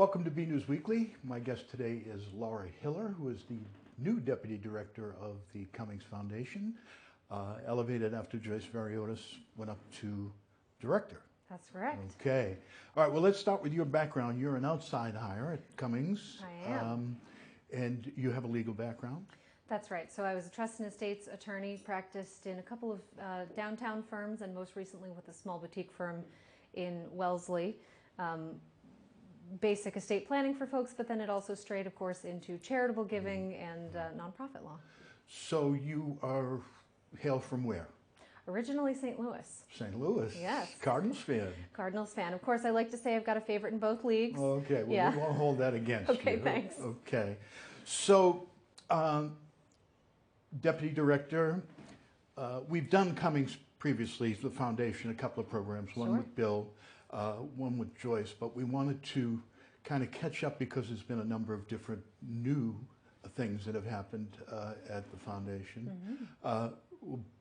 Welcome to BNEWS Weekly. My guest today is Laura Hiller, who is the new Deputy Director of the Cummings Foundation, elevated after Joyce Variotis went up to Director. That's correct. Okay. All right, well, let's start with your background. You're an outside hire at Cummings. I am. And you have a legal background? That's right. So I was a trust and estates attorney, practiced in a couple of downtown firms, and most recently with a small boutique firm in Wellesley. Basic estate planning for folks, but then it also strayed, of course, into charitable giving and nonprofit law. So you are hail from where? Originally St. Louis. St. Louis? Yes. Cardinals fan? Cardinals fan. Of course, I like to say I've got a favorite in both leagues. Okay, well, yeah. We won't hold that against you. Okay, thanks. Okay. So, Deputy Director, we've done Cummings previously, the foundation, a couple of programs, one with Bill, one with Joyce, but we wanted to kind of catch up because there's been a number of different new things that have happened at the foundation.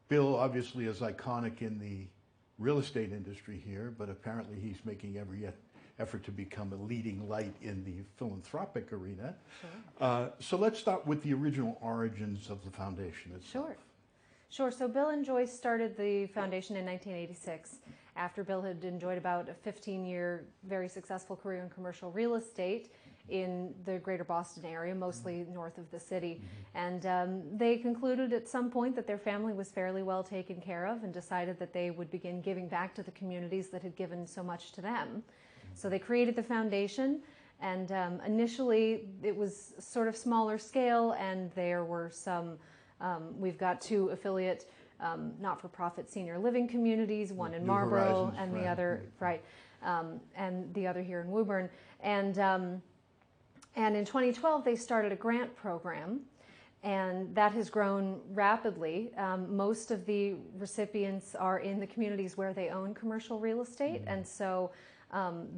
Bill obviously is iconic in the real estate industry here, but apparently he's making every effort to become a leading light in the philanthropic arena. Sure. So let's start with the original origins of the foundation itself. Sure. So Bill and Joyce started the foundation in 1986 after Bill had enjoyed about a 15-year very successful career in commercial real estate in the greater Boston area, mostly north of the city. And they concluded at some point that their family was fairly well taken care of and decided that they would begin giving back to the communities that had given so much to them. So they created the foundation, and initially it was sort of smaller scale, and there were some, we've got two affiliate not-for-profit senior living communities, one in Marlborough and the other, and the other here in Woburn. And in 2012, they started a grant program, and that has grown rapidly. Most of the recipients are in the communities where they own commercial real estate, and so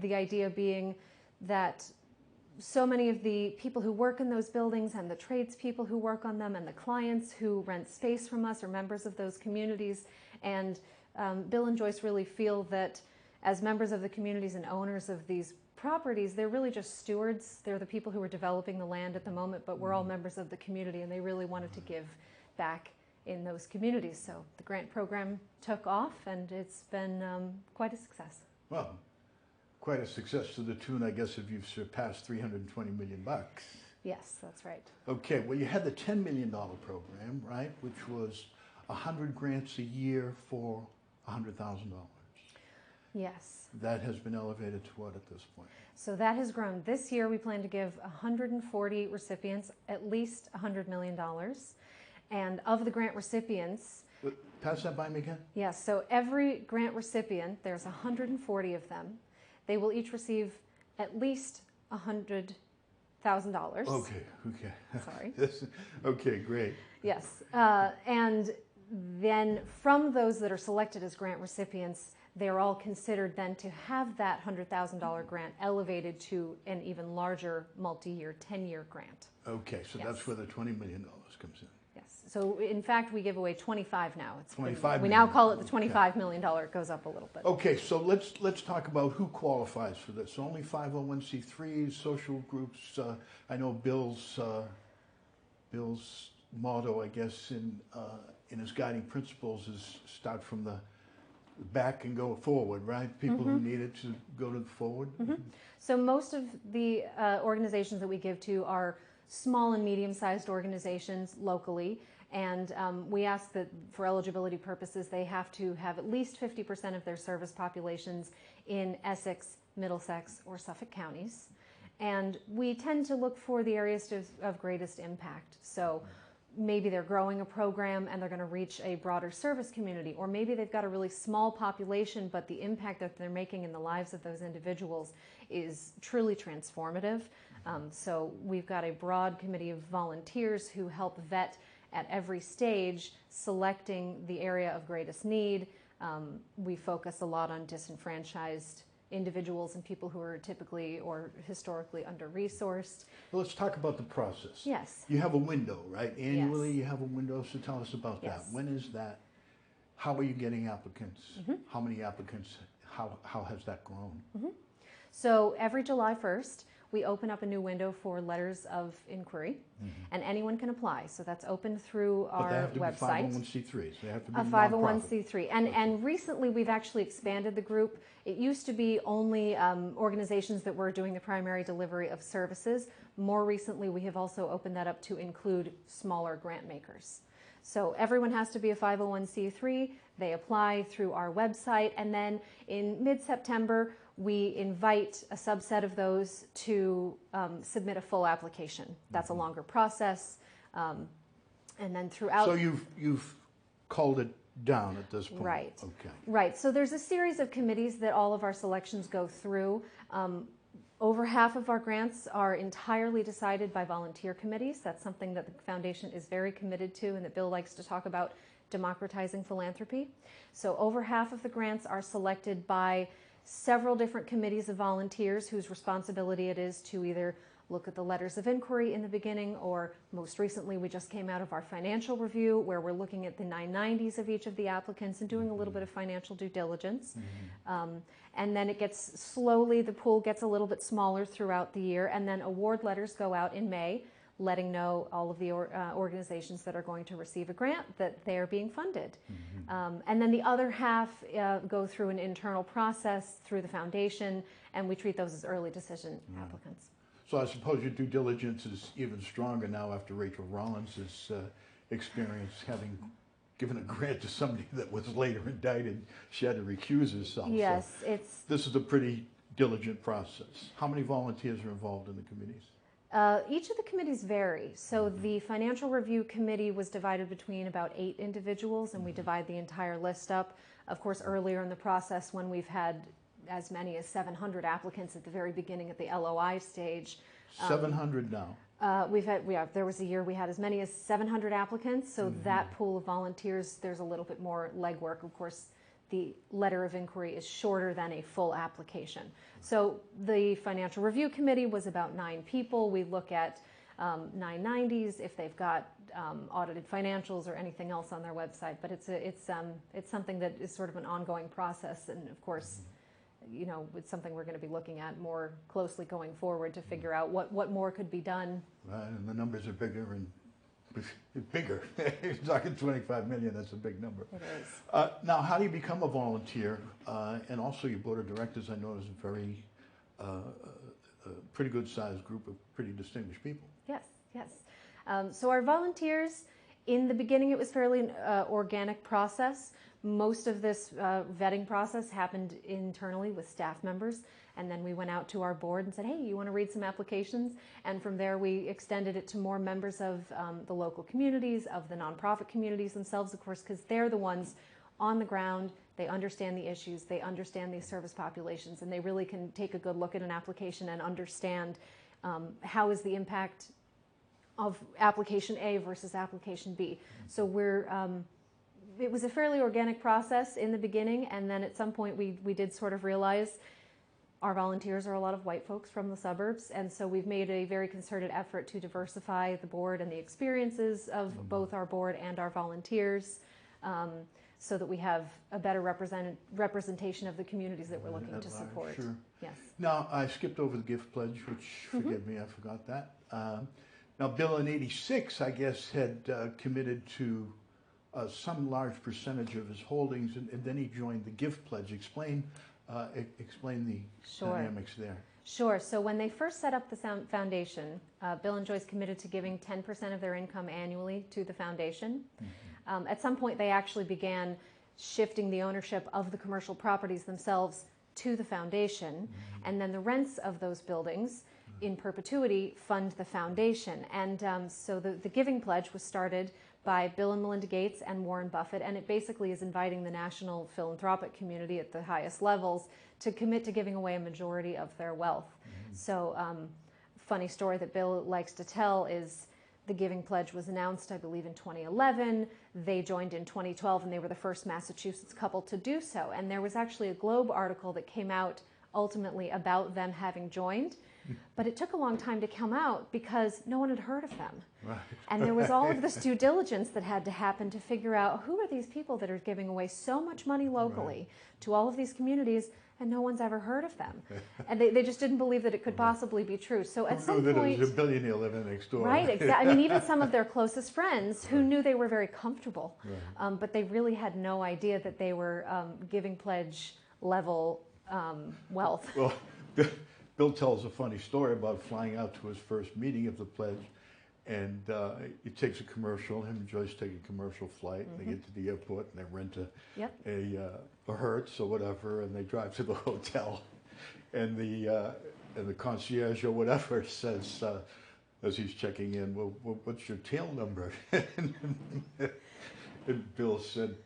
the idea being that so many of the people who work in those buildings and the tradespeople who work on them and the clients who rent space from us are members of those communities. And Bill and Joyce really feel that as members of the communities and owners of these properties, they're really just stewards. They're the people who are developing the land at the moment, but we're all members of the community, and they really wanted to give back in those communities. So the grant program took off, and it's been quite a success. Well, quite a success to the tune, I guess, if you've surpassed $320 million. Yes, that's right. Okay, well, you had the $10 million program, right, which was 100 grants a year for $100,000. Yes. That has been elevated to what at this point? So that has grown. This year we plan to give 140 recipients at least $100 million. And of the grant recipients... Pass that by me again? Yes, so every grant recipient, there's 140 of them. They will each receive at least $100,000. Okay. Sorry. Okay, great. Yes, and then from those that are selected as grant recipients, they're all considered then to have that $100,000 grant elevated to an even larger multi-year, 10-year grant. Okay, so that's where the $20 million comes in. Yes. So in fact, we give away 25 now. It's 25 we now call it the $25 million. It goes up a little bit. Okay, so let's talk about who qualifies for this. Only 501c3s, social groups. I know Bill's motto, I guess, in his guiding principles is start from the back and go forward, right? People who need it to go to the forward. So most of the organizations that we give to are small and medium-sized organizations locally, and we ask that for eligibility purposes they have to have at least 50% of their service populations in Essex, Middlesex, or Suffolk counties. And we tend to look for the areas of greatest impact. So maybe they're growing a program and they're going to reach a broader service community, or maybe they've got a really small population, but the impact that they're making in the lives of those individuals is truly transformative. So we've got a broad committee of volunteers who help vet at every stage, selecting the area of greatest need. We focus a lot on disenfranchised individuals and people who are typically or historically under-resourced. Well, let's talk about the process. Yes. You have a window, right? Annually Yes. you have a window, so tell us about Yes. that. When is that? How are you getting applicants? How many applicants? How has that grown? So every July 1st, we open up a new window for letters of inquiry, and anyone can apply. So that's open through But they our have to website. be 501c3s. They have to be A nonprofit. 501c3. And recently we've actually expanded the group. It used to be only organizations that were doing the primary delivery of services. More recently, we have also opened that up to include smaller grant makers. So everyone has to be a 501c3. They apply through our website, and then in mid-September, we invite a subset of those to submit a full application. That's a longer process, and then throughout. So you've culled it down at this point. Right. Okay. Right. So there's a series of committees that all of our selections go through. Over half of our grants are entirely decided by volunteer committees. That's something that the foundation is very committed to and that Bill likes to talk about, democratizing philanthropy. So over half of the grants are selected by several different committees of volunteers whose responsibility it is to either look at the letters of inquiry in the beginning, or most recently we just came out of our financial review where we're looking at the 990s of each of the applicants and doing a little bit of financial due diligence. And then it gets slowly, the pool gets a little bit smaller throughout the year, and then award letters go out in May letting know all of the organizations that are going to receive a grant that they are being funded. And then the other half go through an internal process through the foundation, and we treat those as early decision applicants. So I suppose your due diligence is even stronger now after Rachel Rollins' experience having given a grant to somebody that was later indicted. She had to recuse herself. Yes, so this is a pretty diligent process. How many volunteers are involved in the committees? Each of the committees vary. So the financial review committee was divided between about 8 individuals, and we divide the entire list up. Of course, earlier in the process, when we've had as many as 700 applicants at the very beginning at the LOI stage. 700 now. There was a year we had as many as 700 applicants, so that pool of volunteers, there's a little bit more legwork. Of course, the letter of inquiry is shorter than a full application. So the financial review committee was about 9 people. We look at 990s if they've got audited financials or anything else on their website, but it's something that is sort of an ongoing process, and of course, you know, it's something we're going to be looking at more closely going forward to figure out what more could be done. Right, and the numbers are bigger and bigger. You're talking 25 million, that's a big number. It is. Now, how do you become a volunteer? And also your board of directors, I know, is a very pretty good sized group of pretty distinguished people. Yes, yes. So our volunteers, in the beginning it was fairly an organic process. Most of this vetting process happened internally with staff members, and then we went out to our board and said, hey, you want to read some applications? And from there we extended it to more members of the local communities, of the nonprofit communities themselves, of course, because they're the ones on the ground. They understand the issues, they understand these service populations, and they really can take a good look at an application and understand how is the impact of application A versus application B. So it was a fairly organic process in the beginning, and then at some point we did sort of realize our volunteers are a lot of white folks from the suburbs, and so we've made a very concerted effort to diversify the board and the experiences of both our board and our volunteers, so that we have a better representation of the communities that we're looking to support. Sure. Yes. Now, I skipped over the gift pledge, which, forgive me, I forgot that. Now, Bill in '86, I guess, had committed to some large percentage of his holdings, and then he joined the gift pledge. Explain the dynamics there. Sure. So when they first set up the foundation, Bill and Joyce committed to giving 10% of their income annually to the foundation. At some point, they actually began shifting the ownership of the commercial properties themselves to the foundation, and then the rents of those buildings in perpetuity fund the foundation. And so the Giving Pledge was started by Bill and Melinda Gates and Warren Buffett, and it basically is inviting the national philanthropic community at the highest levels to commit to giving away a majority of their wealth. So funny story that Bill likes to tell is the Giving Pledge was announced, I believe, in 2011. They joined in 2012, and they were the first Massachusetts couple to do so. And there was actually a Globe article that came out ultimately about them having joined, but it took a long time to come out because no one had heard of them. Right. And there was all of this due diligence that had to happen to figure out who are these people that are giving away so much money locally to all of these communities, and no one's ever heard of them. And they just didn't believe that it could possibly be true. So at some that point, it was a billionaire living next door. right, exactly. I mean, even some of their closest friends who knew they were very comfortable, but they really had no idea that they were giving pledge level wealth. Well, Bill tells a funny story about flying out to his first meeting of the pledge, and he takes a commercial. Him and Joyce take a commercial flight, and they get to the airport, and they rent a Hertz or whatever, and they drive to the hotel, and the concierge or whatever says, as he's checking in, well, what's your tail number? And Bill said,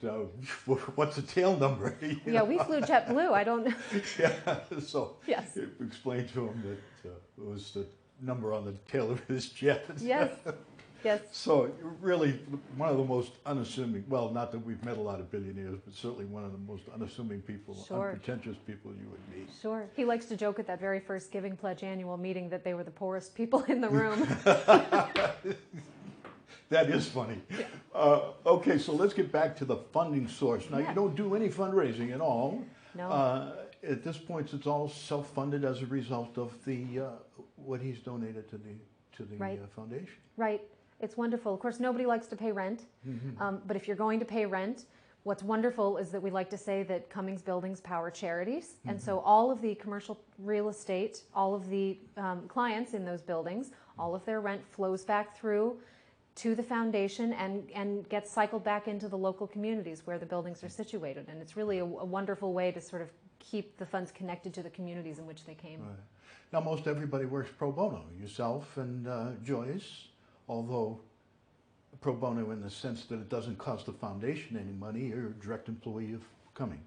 what's a tail number? Yeah, we flew JetBlue. I don't know. Yeah, so Yes. it explained to him that it was the number on the tail of his jet. Yes, yes. So really one of the most unassuming, well, not that we've met a lot of billionaires, but certainly one of the most unassuming people, Sure. unpretentious people you would meet. Sure. He likes to joke at that very first Giving Pledge annual meeting that they were the poorest people in the room. That is funny. Okay, so let's get back to the funding source. Now, you don't do any fundraising at all. No. At this point, it's all self-funded as a result of the what he's donated to the Right. foundation. Right. It's wonderful. Of course, nobody likes to pay rent, but if you're going to pay rent, what's wonderful is that we like to say that Cummings buildings power charities, and so all of the commercial real estate, all of the clients in those buildings, all of their rent flows back through to the foundation and gets cycled back into the local communities where the buildings are situated. And it's really a wonderful way to sort of keep the funds connected to the communities in which they came. Right. Now, most everybody works pro bono, yourself and Joyce, although pro bono in the sense that it doesn't cost the foundation any money. You're a direct employee of Cummings.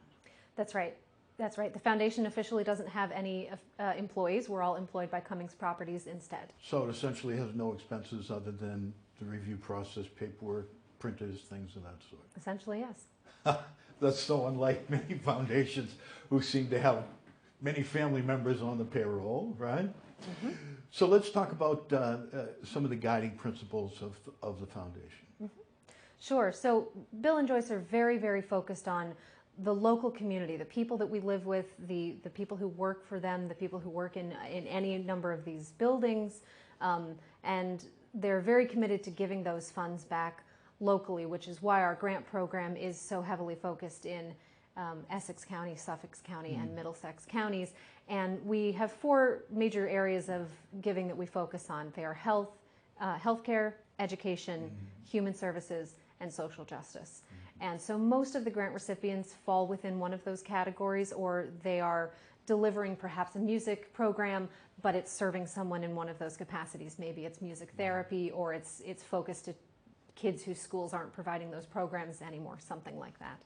That's right. That's right. The foundation officially doesn't have any employees. We're all employed by Cummings Properties instead. So it essentially has no expenses other than the review process, paperwork, printers, things of that sort. Essentially, yes. That's so unlike many foundations who seem to have many family members on the payroll, right? So let's talk about some of the guiding principles of the foundation. Sure. So Bill and Joyce are very, very focused on the local community, the people that we live with, the people who work for them, the people who work in any number of these buildings, and they're very committed to giving those funds back locally, which is why our grant program is so heavily focused in Essex County, Suffolk County, and Middlesex counties. And we have 4 major areas of giving that we focus on. They are health, healthcare, education, human services, and social justice. And so most of the grant recipients fall within one of those categories, or they are delivering perhaps a music program, but it's serving someone in one of those capacities. Maybe it's music therapy, or it's focused to kids whose schools aren't providing those programs anymore, something like that.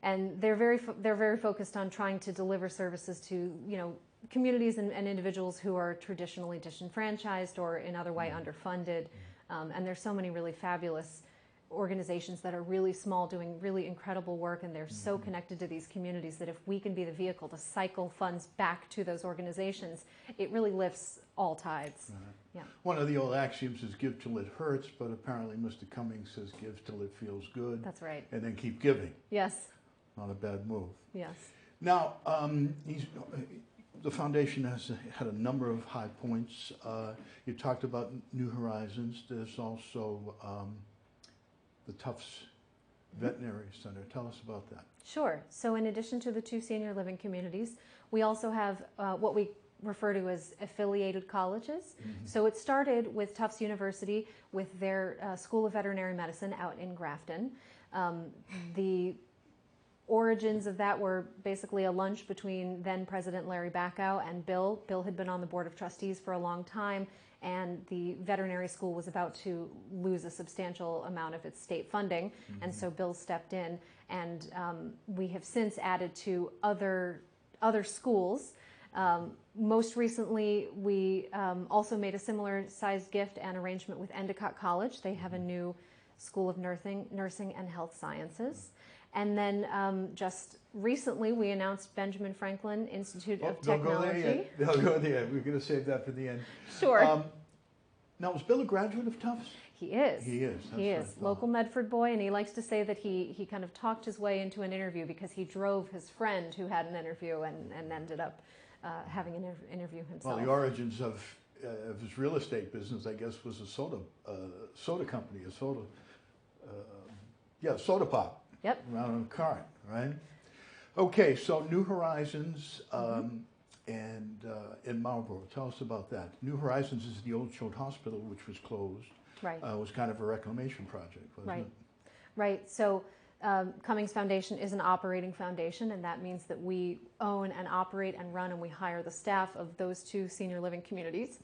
And they're very focused on trying to deliver services to communities and individuals who are traditionally disenfranchised or in other way underfunded. And there's so many really fabulous organizations that are really small doing really incredible work, and they're so connected to these communities that if we can be the vehicle to cycle funds back to those organizations, it really lifts all tides. Yeah. One of the old axioms is give till it hurts, but apparently Mr. Cummings says give till it feels good. That's right. And then keep giving. Yes. Not a bad move. Yes. Now, the foundation has had a number of high points. You talked about New Horizons. There's also the Tufts Veterinary Center. Tell us about that. Sure. So in addition to the 2 senior living communities, we also have what we refer to as affiliated colleges. So it started with Tufts University with their School of Veterinary Medicine out in Grafton. The origins of that were basically a lunch between then President Larry Bacow and Bill. Bill had been on the Board of Trustees for a long time, and the veterinary school was about to lose a substantial amount of its state funding, and so Bill stepped in, and we have since added to other schools. Most recently, we also made a similar sized gift and arrangement with Endicott College. They have a new School of Nursing and Health Sciences. And then just recently, we announced Benjamin Franklin Institute of Technology. Don't go there yet. We're going to save that for the end. Sure. Now, was Bill a graduate of Tufts? He is. He is. He is. Local Medford boy, and he likes to say that he kind of talked his way into an interview because he drove his friend who had an interview and ended up having an interview himself. Well, the origins of his real estate business, I guess, was a soda company, soda pop. Yep. Around on a cart, right? Okay, so New Horizons and in Marlboro. Tell us about that. New Horizons is the old Choate Hospital, which was closed. Right. It was kind of a reclamation project, wasn't it? Right. So Cummings Foundation is an operating foundation, and that means that we own and operate and run, and we hire the staff of those two senior living communities.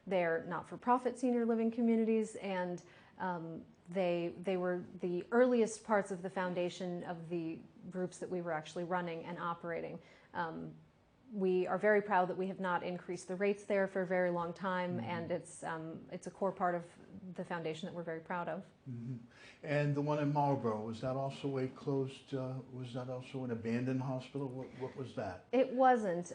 They're not-for-profit senior living communities, and they were the earliest parts of the foundation of the groups that we were actually running and operating. We are very proud that we have not increased the rates there for a very long time, and it's a core part of the foundation that we're very proud of. And the one in Marlboro, was that also a closed, was that also an abandoned hospital? What was that? It wasn't.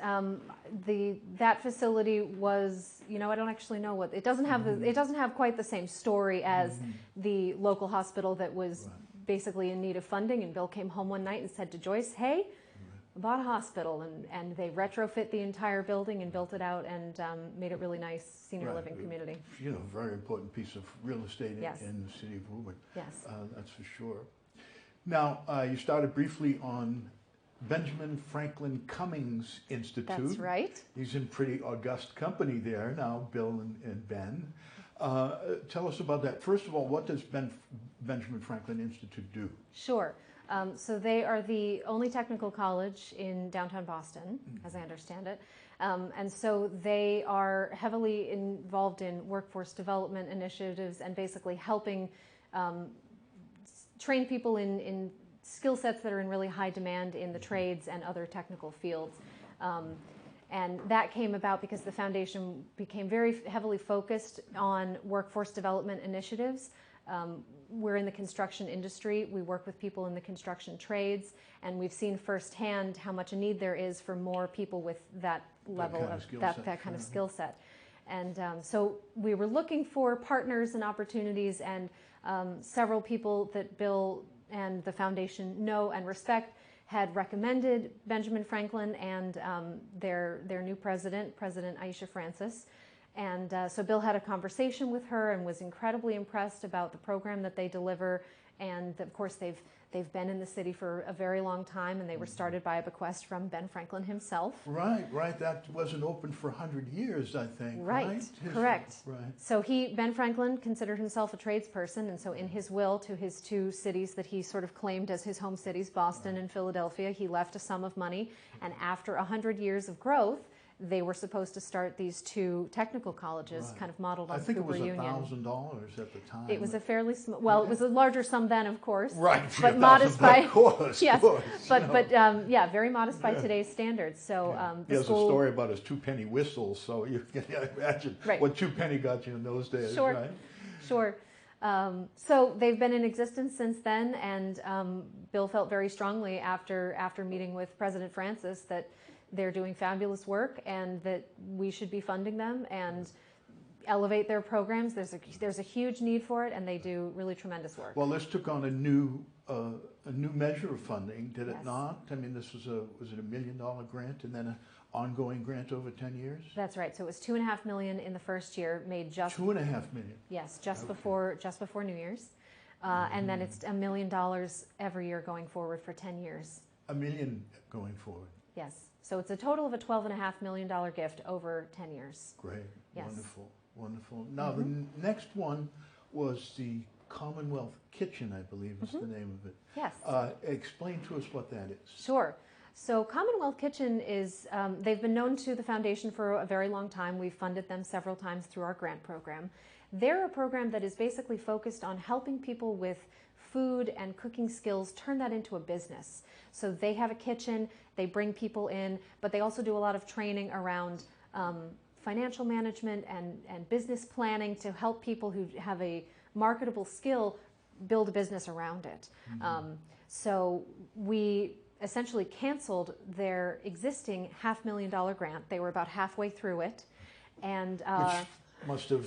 That facility was, I don't actually know what, it doesn't have quite the same story as the local hospital that was basically in need of funding, and Bill came home one night and said to Joyce, hey, I bought a hospital, and they retrofit the entire building and built it out and made it really nice senior living community. Very important piece of real estate in the city of Woburn. Yes. That's for sure. Now, you started briefly on Benjamin Franklin Cummings Institute. That's right. He's in pretty august company there now, Bill and Ben. Tell us about that. First of all, what does Benjamin Franklin Institute do? Sure. So they are the only technical college in downtown Boston, as I understand it. And so they are heavily involved in workforce development initiatives and basically helping train people in skill sets that are in really high demand in the trades and other technical fields. And that came about because the foundation became very heavily focused on workforce development initiatives. We're in the construction industry. We work with people in the construction trades, and we've seen firsthand how much a need there is for more people with that level of that kind of skill set. And so we were looking for partners and opportunities, and several people that Bill and the foundation know and respect had recommended Benjamin Franklin and their new president, President Aisha Francis. And so Bill had a conversation with her and was incredibly impressed about the program that they deliver. And of course, they've been in the city for a very long time, and they were started by a bequest from Ben Franklin himself. Right. That wasn't open for 100 years, I think. Right. Correct. Right. So Ben Franklin considered himself a tradesperson, and so in his will to his two cities that he sort of claimed as his home cities, Boston and Philadelphia, he left a sum of money. And after 100 years of growth, they were supposed to start these two technical colleges, kind of modeled on Cooper Union. I think it was $1,000 at the time. It was a fairly small. Well, it was a larger sum then, of course. Right, but modest by. Of course. Yes, but very modest by today's standards. So there's a story about his 2-penny whistle, so you can imagine what 2 penny got you in those days. Sure. Right? Sure. So they've been in existence since then, and Bill felt very strongly after meeting with President Francis that they're doing fabulous work and that we should be funding them and elevate their programs. There's a huge need for it, and they do really tremendous work. Well, this took on a new measure of funding, did it not? I mean, this was it $1 million grant and then an ongoing grant over 10 years? That's right. So it was $2.5 million in the first year, made just $2.5 million. Yes, just before New Year's, and then it's $1 million every year going forward for 10 years. $1 million going forward. Yes. So it's a total of a $12.5 million gift over 10 years. Great. Yes. Wonderful. Now, the next one was the Commonwealth Kitchen, I believe is the name of it. Yes. Explain to us what that is. Sure. So Commonwealth Kitchen is, they've been known to the foundation for a very long time. We've funded them several times through our grant program. They're a program that is basically focused on helping people with food and cooking skills turn that into a business. So they have a kitchen, they bring people in, but they also do a lot of training around financial management and business planning to help people who have a marketable skill build a business around it. So we essentially canceled their existing $500,000 grant. They were about halfway through it. And must have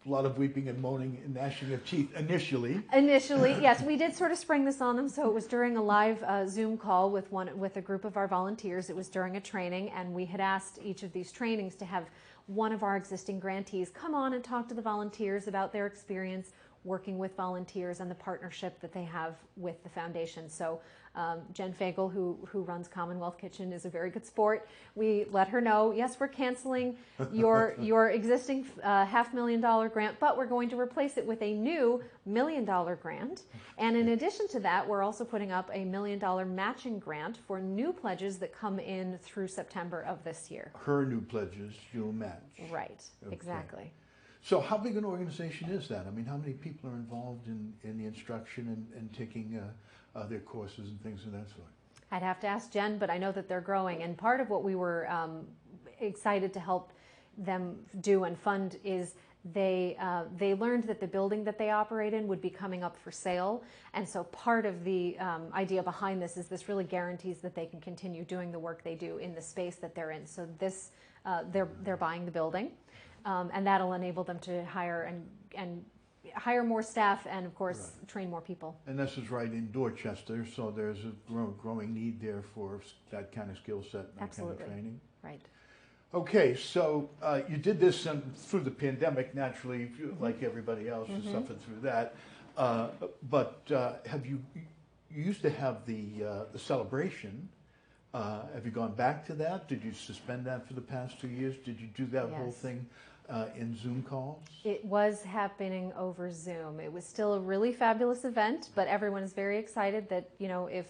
a lot of weeping and moaning and gnashing of teeth initially. Initially, yes, we did sort of spring this on them. So it was during a live Zoom call with a group of our volunteers. It was during a training, and we had asked each of these trainings to have one of our existing grantees come on and talk to the volunteers about their experience working with volunteers and the partnership that they have with the foundation. So Jen Fagel, who runs Commonwealth Kitchen, is a very good sport. We let her know, yes, we're canceling your existing $500,000 grant, but we're going to replace it with a new $1 million grant. And in addition to that, we're also putting up a $1 million matching grant for new pledges that come in through September of this year. Her new pledges, you'll match. Right, Okay. exactly. So how big an organization is that? I mean, how many people are involved in the instruction and taking their courses and things of that sort? I'd have to ask Jen, but I know that they're growing. And part of what we were excited to help them do and fund is they learned that the building that they operate in would be coming up for sale. And so part of the idea behind this is this really guarantees that they can continue doing the work they do in the space that they're in. So this, they're buying the building. And that'll enable them to hire and hire more staff and, of course, train more people. And this is right in Dorchester, so there's a growing need there for that kind of skill set and that Absolutely. kind of training. Right. Okay, so you did this through the pandemic, naturally, like everybody else, you suffered through that. But have you used to have the celebration? Have you gone back to that? Did you suspend that for the past 2 years? Did you do that whole thing in Zoom calls? It was happening over Zoom. It was still a really fabulous event, but everyone is very excited that, you know, if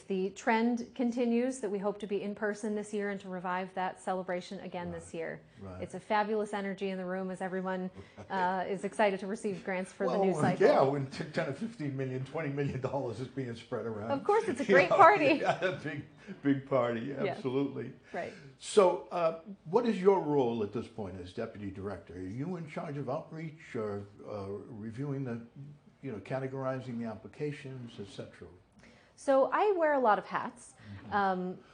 the trend continues, that we hope to be in person this year and to revive that celebration again this year. Right. It's a fabulous energy in the room as everyone is excited to receive grants for the new cycle. Yeah, when 10 or 15 million, $20 million is being spread around. Of course, it's a great party. Yeah, a big party, absolutely. Yeah. Right. So what is your role at this point as deputy director? Are you in charge of outreach or reviewing the, categorizing the applications, etc.? So I wear a lot of hats.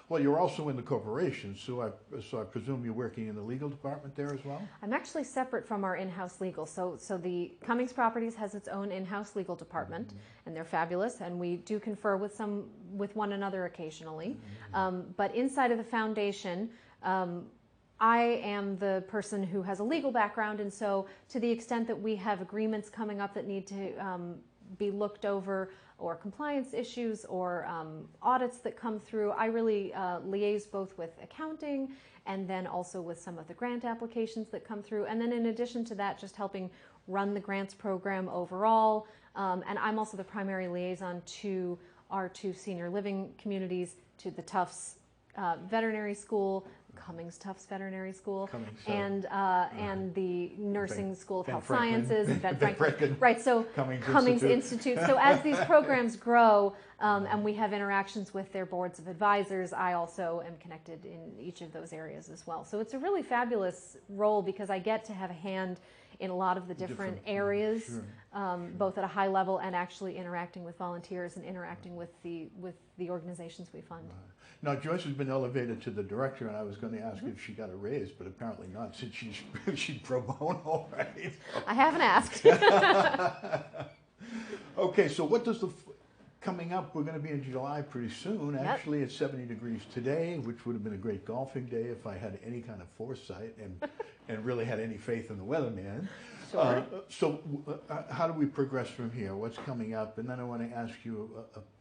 Well, you're also in the corporation, so I presume you're working in the legal department there as well? I'm actually separate from our in-house legal. So the Cummings Properties has its own in-house legal department, and they're fabulous, and we do confer with one another occasionally. But inside of the foundation, I am the person who has a legal background, and so to the extent that we have agreements coming up that need to be looked over, or compliance issues or audits that come through, I really liaise both with accounting and then also with some of the grant applications that come through. And then in addition to that, just helping run the grants program overall. And I'm also the primary liaison to our 2 senior living communities, to the Tufts Veterinary School, Cummings Tufts Veterinary School, and the Nursing School of Health Sciences, and Ben Franklin. Right, so Cummings Institute. So as these programs grow and we have interactions with their boards of advisors, I also am connected in each of those areas as well. So it's a really fabulous role because I get to have a hand in a lot of the different areas, both at a high level and actually interacting with volunteers and interacting with the organizations we fund. Now, Joyce has been elevated to the director, and I was going to ask if she got a raise, but apparently not, since she's pro bono, right? I haven't asked. Okay, so what does coming up, we're going to be in July pretty soon. Yep. Actually, it's 70 degrees today, which would have been a great golfing day if I had any kind of foresight and really had any faith in the weatherman. Sure. So how do we progress from here? What's coming up? And then I want to ask you,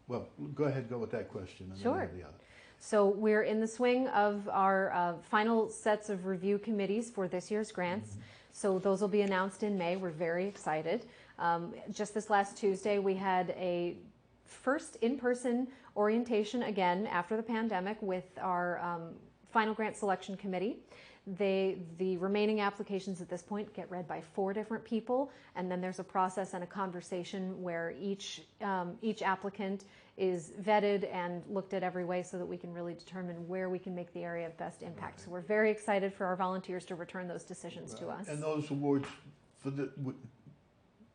well, go ahead, go with that question. And Sure. Then the other. So we're in the swing of our final sets of review committees for this year's grants. So those will be announced in May. We're very excited. Just this last Tuesday, we had a first in-person orientation again after the pandemic with our final grant selection committee. The remaining applications at this point get read by 4 different people, and then there's a process and a conversation where each applicant is vetted and looked at every way so that we can really determine where we can make the area of best impact. So we're very excited for our volunteers to return those decisions to us. And those awards for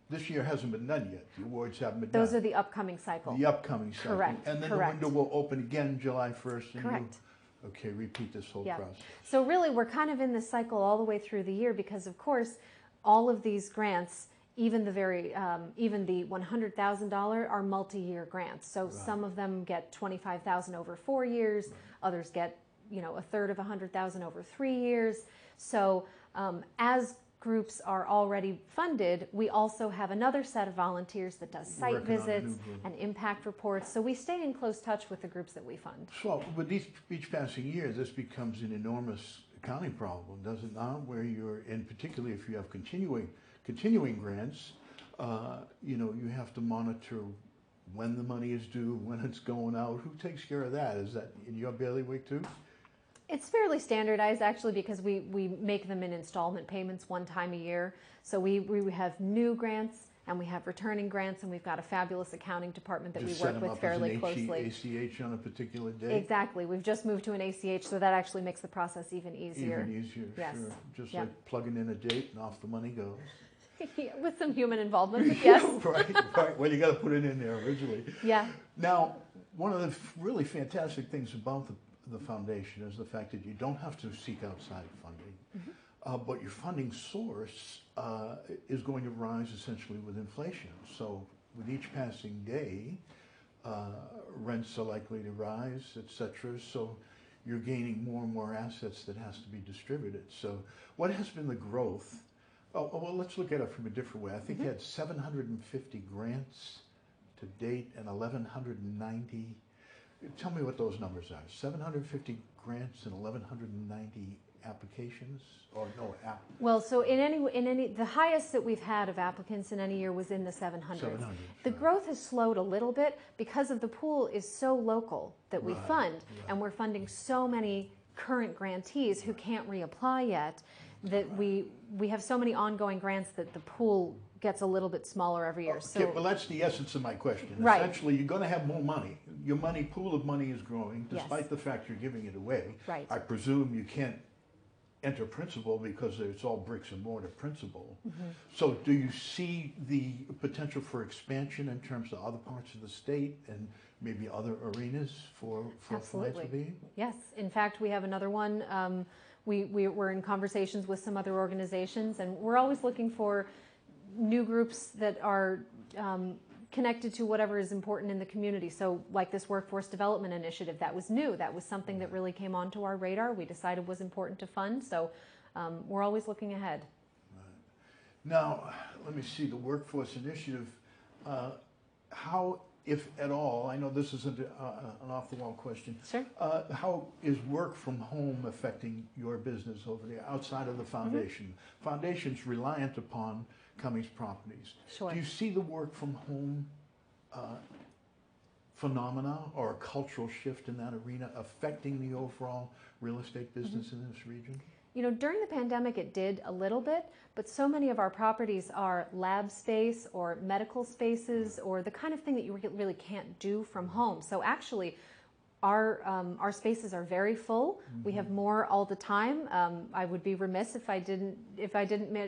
this year hasn't been done yet. The awards haven't been done. Those are the upcoming cycle. The upcoming cycle. Correct. And then Correct. the window will open again July 1st. And Correct. Okay, repeat this whole Yeah. process. So really, we're kind of in this cycle all the way through the year because, of course, all of these grants, even the $100,000 are multi-year grants. So Right. some of them get $25,000 over 4 years, Right. others get a third of $100,000 over 3 years. So as groups are already funded, we also have another set of volunteers that does site Working on a new visits group. and impact reports. So we stay in close touch with the groups that we fund. So with each passing year, this becomes an enormous accounting problem, does it not? Where you're, and particularly if you have continuing grants, you have to monitor when the money is due, when it's going out. Who takes care of that? Is that in your bailiwick too? It's fairly standardized actually because we make them in installment payments one time a year. So we have new grants and we have returning grants, and we've got a fabulous accounting department that Just we set work them with up fairly as an closely. ACH on a particular day? Exactly. We've just moved to an ACH, so that actually makes the process even easier. Even easier, Yes. sure. Just Yeah. like plugging in a date and off the money goes. With some human involvement, but yes. Right. Well, you got to put it in there originally. Yeah. Now, one of the really fantastic things about the foundation is the fact that you don't have to seek outside funding, but your funding source is going to rise essentially with inflation. So with each passing day, rents are likely to rise, etc. So you're gaining more and more assets that has to be distributed. So what has been the growth? Oh, well, let's look at it from a different way. I think you had 750 grants to date and 1,190. Tell me what those numbers are. 750 grants and 1,190 applications, or no app. Well, so in any the highest that we've had of applicants in any year was in the 700s. 700. The Right. growth has slowed a little bit because of the pool is so local that we Right, fund, right. and we're funding so many current grantees who can't reapply yet that we have so many ongoing grants that the pool gets a little bit smaller every year. Okay, So well, that's the essence of my question. Right. Essentially, you're going to have more money. Your pool of money is growing, Yes. despite the fact you're giving it away. Right. I presume you can't enter principal because it's all bricks and mortar principal. So do you see the potential for expansion in terms of other parts of the state and maybe other arenas for Absolutely. philanthropy? Yes, in fact, we have another one. We're in conversations with some other organizations, and we're always looking for new groups that are connected to whatever is important in the community. So like this workforce development initiative, that was new. That was something that really came onto our radar. We decided was important to fund. So we're always looking ahead. Now, let me see, the workforce initiative, how, if at all, I know this isn't an off-the-wall question. Sure. How is work from home affecting your business over there outside of the foundation? Foundation's reliant upon Cummings properties. Sure. Do you see the work from home phenomena or a cultural shift in that arena affecting the overall real estate business in this region? You know, during the pandemic it did a little bit, but so many of our properties are lab space or medical spaces or the kind of thing that you really can't do from home. So actually our spaces are very full. We have more all the time. I would be remiss if I didn't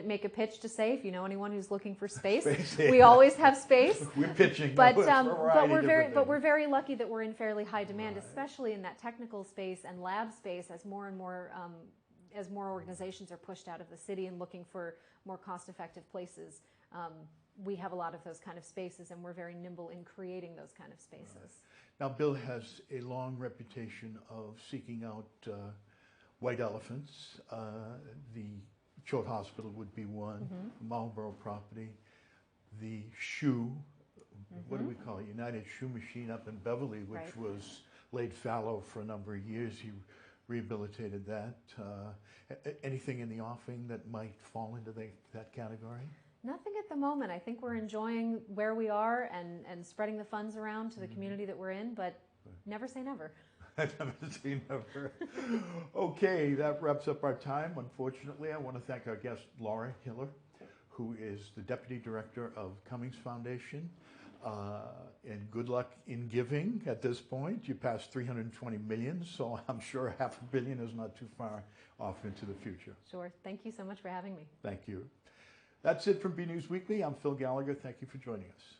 make a pitch to say, if you know anyone who's looking for space, we always have space. We're pitching, But for a variety of different we're things. very lucky that we're in fairly high demand, especially in that technical space and lab space, as more and more organizations are pushed out of the city and looking for more cost-effective places. We have a lot of those kind of spaces, and we're very nimble in creating those kind of spaces. Right. Now, Bill has a long reputation of seeking out white elephants. The Choate Hospital would be one, Marlboro property, the shoe, what do we call it, United Shoe Machine up in Beverly, which was laid fallow for a number of years. He rehabilitated that. Anything in the offing that might fall into that category? Nothing at the moment. I think we're enjoying where we are and spreading the funds around to the community that we're in, but never say never. Never say never. Okay, that wraps up our time. Unfortunately, I want to thank our guest, Laura Hiller, who is the Deputy Director of Cummings Foundation. And good luck in giving at this point. You passed 320 million, so I'm sure $500 million is not too far off into the future. Sure. Thank you so much for having me. Thank you. That's it from BNEWS Weekly. I'm Phil Gallagher. Thank you for joining us.